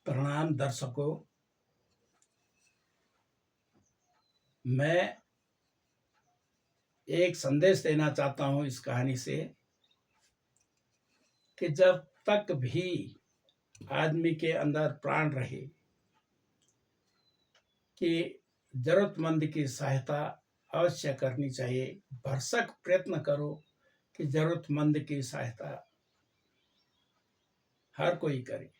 प्रणाम दर्शकों। मैं एक संदेश देना चाहता हूं इस कहानी से कि जब तक भी आदमी के अंदर प्राण रहे कि जरूरतमंद की सहायता अवश्य करनी चाहिए। भरसक प्रयत्न करो कि जरूरतमंद की सहायता हर कोई करे।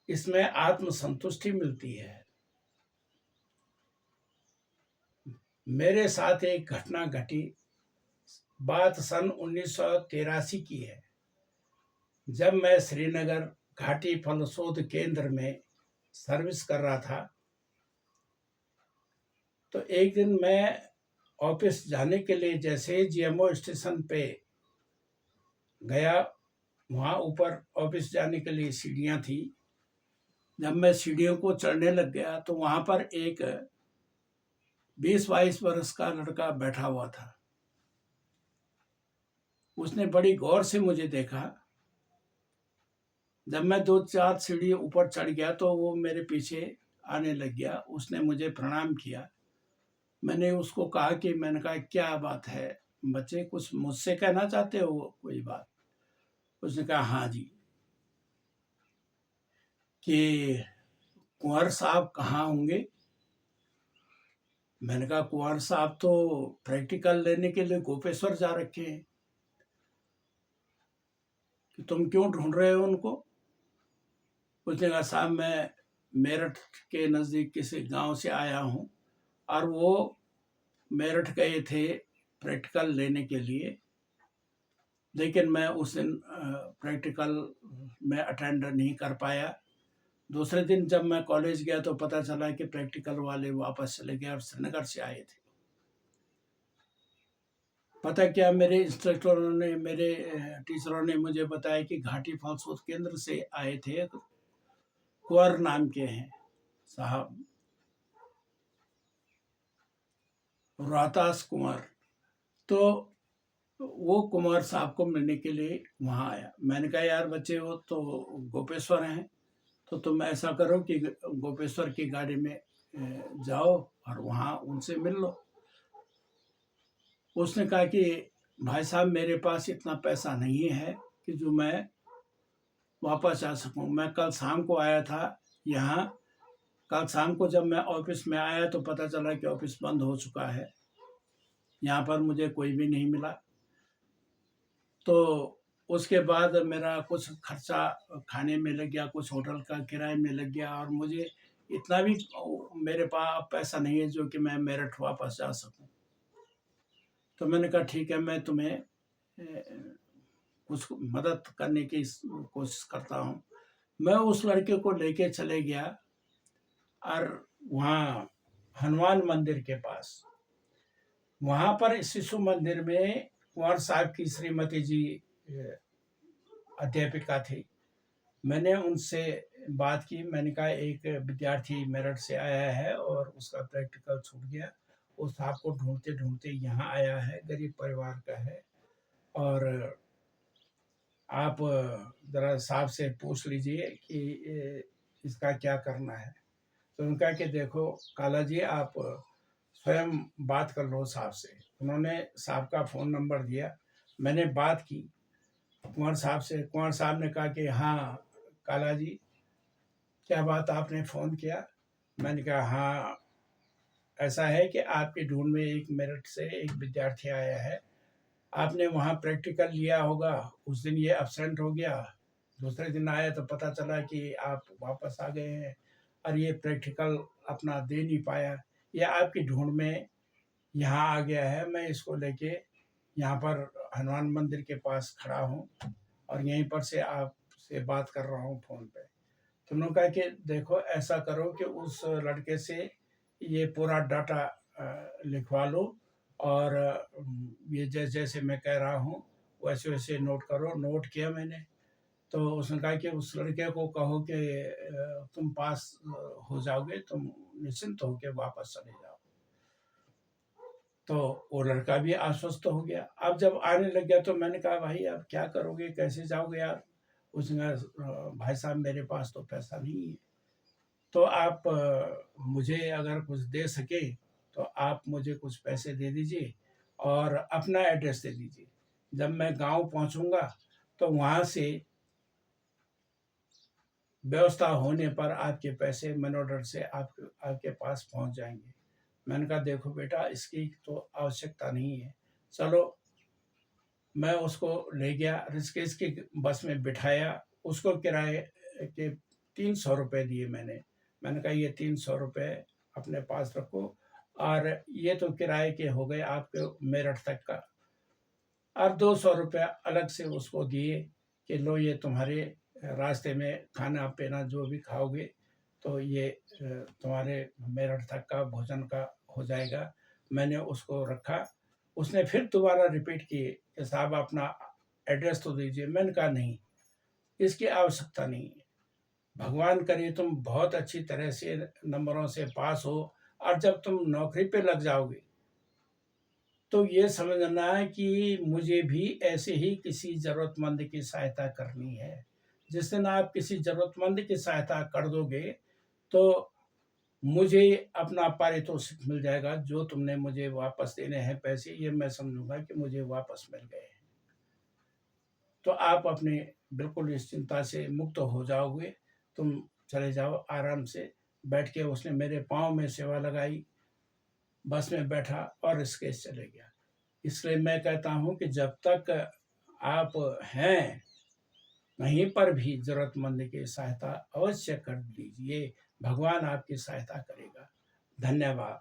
इसमें आत्मसंतुष्टि मिलती है। मेरे साथ एक घटना घटी। बात सन 1983 की है, जब मैं श्रीनगर घाटी फल शोध केंद्र में सर्विस कर रहा था। तो एक दिन मैं ऑफिस जाने के लिए जैसे जीएमओ स्टेशन पे गया, वहाँ ऊपर ऑफिस जाने के लिए सीढ़ियाँ थी। जब मैं सीढ़ियों को चढ़ने लग गया तो वहाँ पर एक 20-22 वर्ष का लड़का बैठा हुआ था। उसने बड़ी गौर से मुझे देखा। जब मैं 2-4 सीढ़ी ऊपर चढ़ गया तो वो मेरे पीछे आने लग गया। उसने मुझे प्रणाम किया। मैंने उसको कहा कि मैंने कहा क्या बात है बच्चे, कुछ मुझसे कहना चाहते हो कोई बात? उसने कहा हाँ जी, कि कुंवर साहब कहाँ होंगे? मैंने कहा कुंवर साहब तो प्रैक्टिकल लेने के लिए गोपेश्वर जा रखे हैं। कि तुम क्यों ढूंढ रहे हो उनको? उसने कहा साहब मैं मेरठ के नज़दीक किसी गांव से आया हूं और वो मेरठ गए थे प्रैक्टिकल लेने के लिए, लेकिन मैं उस दिन प्रैक्टिकल में अटेंड नहीं कर पाया। दूसरे दिन जब मैं कॉलेज गया तो पता चला कि प्रैक्टिकल वाले वापस चले गए और श्रीनगर से आए थे। पता क्या, मेरे इंस्ट्रक्टरों ने, मेरे टीचरों ने मुझे बताया कि घाटी फल शोध केंद्र से आए थे, कुंवर नाम के हैं साहब, रोहतास कुंवर। तो वो कुमार साहब को मिलने के लिए वहाँ आया। मैंने कहा यार बच्चे वो तो गोपेश्वर हैं, तो तुम ऐसा करो कि गोपेश्वर की गाड़ी में जाओ और वहाँ उनसे मिल लो। उसने कहा कि भाई साहब मेरे पास इतना पैसा नहीं है कि जो मैं वापस आ सकूं। मैं कल शाम को आया था यहाँ। कल शाम को जब मैं ऑफिस में आया तो पता चला कि ऑफिस बंद हो चुका है। यहाँ पर मुझे कोई भी नहीं मिला। तो उसके बाद मेरा कुछ खर्चा खाने में लग गया, कुछ होटल का किराए में लग गया, और मुझे इतना भी मेरे पास पैसा नहीं है जो कि मैं मेरठ वापस जा सकूं। तो मैंने कहा ठीक है, मैं तुम्हें कुछ मदद करने की कोशिश करता हूँ। मैं उस लड़के को लेके चले गया और वहाँ हनुमान मंदिर के पास, वहाँ पर शिशु मंदिर में कुंवर साहब की श्रीमती जी अध्यापिका थी। मैंने उनसे बात की। मैंने कहा एक विद्यार्थी मेरठ से आया है और उसका प्रैक्टिकल छूट गया। उस साहब को ढूंढते ढूंढते यहाँ आया है, गरीब परिवार का है, और आप ज़रा साहब से पूछ लीजिए कि इसका क्या करना है। तो उनका कि देखो काला जी, आप स्वयं बात कर लो साहब से। उन्होंने साहब का फ़ोन नंबर दिया। मैंने बात की कुंवर साहब से। कुंवर साहब ने कहा कि हाँ काला जी, क्या बात, आपने फ़ोन किया? मैंने कहा हाँ, ऐसा है कि आपकी ढूंढ में एक मेरठ से एक विद्यार्थी आया है। आपने वहाँ प्रैक्टिकल लिया होगा, उस दिन ये एब्सेंट हो गया। दूसरे दिन आया तो पता चला कि आप वापस आ गए हैं और ये प्रैक्टिकल अपना दे नहीं पाया। ये आपकी ढूंढ में यहाँ आ गया है। मैं इसको लेके यहाँ पर हनुमान मंदिर के पास खड़ा हूँ और यहीं पर से आपसे बात कर रहा हूँ फ़ोन पे। तो उन्होंने कहा कि देखो ऐसा करो कि उस लड़के से ये पूरा डाटा लिखवा लो, और ये जैसे जैसे मैं कह रहा हूँ वैसे वैसे नोट करो। नोट किया मैंने। तो उसने कहा कि उस लड़के को कहो कि तुम पास हो जाओगे, तुम निश्चिंत होकर वापस चले जाओ। तो वो लड़का भी आश्वस्त हो गया। अब जब आने लग गया तो मैंने कहा भाई अब क्या करोगे, कैसे जाओगे यार? उसने कहा भाई साहब मेरे पास तो पैसा नहीं है, तो आप मुझे अगर कुछ दे सके तो आप मुझे कुछ पैसे दे दीजिए और अपना एड्रेस दे दीजिए। जब मैं गांव पहुंचूंगा तो वहां से व्यवस्था होने पर आपके पैसे मनी ऑर्डर से आपके पास पहुंच जाएंगे। मैंने कहा देखो बेटा, इसकी तो आवश्यकता नहीं है। चलो, मैं उसको ले गया, ऋषिकेश की बस में बिठाया। उसको किराए के 300 रुपये दिए मैंने कहा ये 300 रुपये अपने पास रखो, और ये तो किराए के हो गए आपके मेरठ तक का, और 200 रुपया अलग से उसको दिए कि लो ये तुम्हारे रास्ते में खाना पीना जो भी खाओगे तो ये तुम्हारे मेरठ तक का भोजन का हो जाएगा। मैंने उसको रखा। उसने फिर दोबारा रिपीट किए कि साहब अपना एड्रेस तो दीजिए। मैंने कहा नहीं, इसकी आवश्यकता नहीं है। भगवान करे तुम बहुत अच्छी तरह से नंबरों से पास हो, और जब तुम नौकरी पे लग जाओगे तो ये समझना है कि मुझे भी ऐसे ही किसी ज़रूरतमंद की सहायता करनी है। जिस दिन आप किसी ज़रूरतमंद की सहायता कर दोगे तो मुझे अपना पारितोषिक मिल जाएगा। जो तुमने मुझे वापस देने हैं पैसे, ये मैं समझूंगा कि मुझे वापस मिल गए। तो आप अपने बिल्कुल इस चिंता से मुक्त हो जाओगे। तुम चले जाओ आराम से बैठ के। उसने मेरे पाँव में सेवा लगाई, बस में बैठा और ऋषिकेश चले गया। इसलिए मैं कहता हूँ कि जब तक आप हैं, कहीं पर भी ज़रूरतमंद की सहायता अवश्य कर दीजिए। भगवान आपकी सहायता करेगा। धन्यवाद।